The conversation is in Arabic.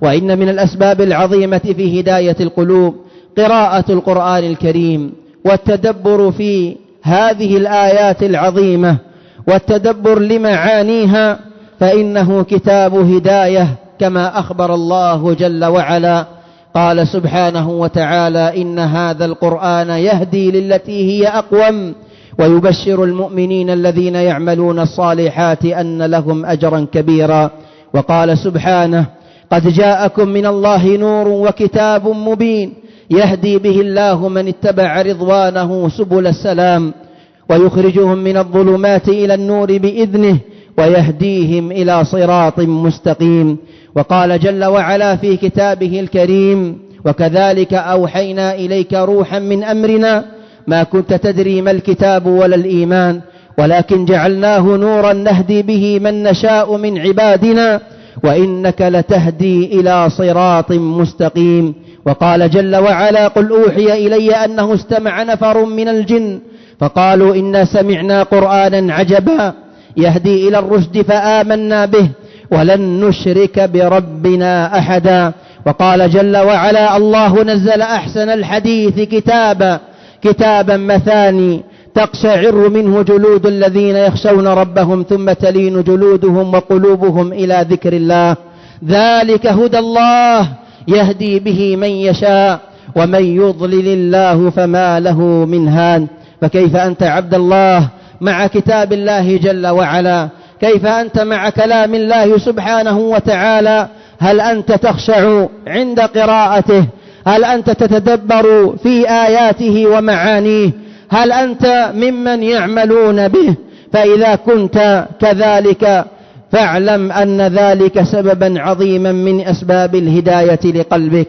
وإن من الأسباب العظيمة في هداية القلوب قراءة القرآن الكريم والتدبر في هذه الآيات العظيمة والتدبر لمعانيها، فإنه كتاب هداية كما أخبر الله جل وعلا. قال سبحانه وتعالى: إن هذا القرآن يهدي للتي هي أقوم ويبشر المؤمنين الذين يعملون الصالحات أن لهم أجرا كبيرا. وقال سبحانه: قد جاءكم من الله نور وكتاب مبين يهدي به الله من اتبع رضوانه سبل السلام ويخرجهم من الظلمات إلى النور بإذنه ويهديهم إلى صراط مستقيم. وقال جل وعلا في كتابه الكريم: وكذلك أوحينا إليك روحا من أمرنا ما كنت تدري ما الكتاب ولا الإيمان ولكن جعلناه نورا نهدي به من نشاء من عبادنا وإنك لتهدي إلى صراط مستقيم. وقال جل وعلا: قل أوحي إلي أنه استمع نفر من الجن فقالوا إنا سمعنا قرآنا عجبا يهدي إلى الرشد فآمنا به ولن نشرك بربنا أحدا. وقال جل وعلا: الله نزل أحسن الحديث كتابا مثاني تقشعر منه جلود الذين يخشون ربهم ثم تلين جلودهم وقلوبهم إلى ذكر الله ذلك هدى الله يهدي به من يشاء ومن يضلل الله فما له من هاد. فكيف أنت عبد الله مع كتاب الله جل وعلا؟ كيف أنت مع كلام الله سبحانه وتعالى؟ هل أنت تخشع عند قراءته؟ هل أنت تتدبر في آياته ومعانيه؟ هل أنت ممن يعملون به؟ فإذا كنت كذلك فاعلم أن ذلك سببا عظيما من أسباب الهداية لقلبك.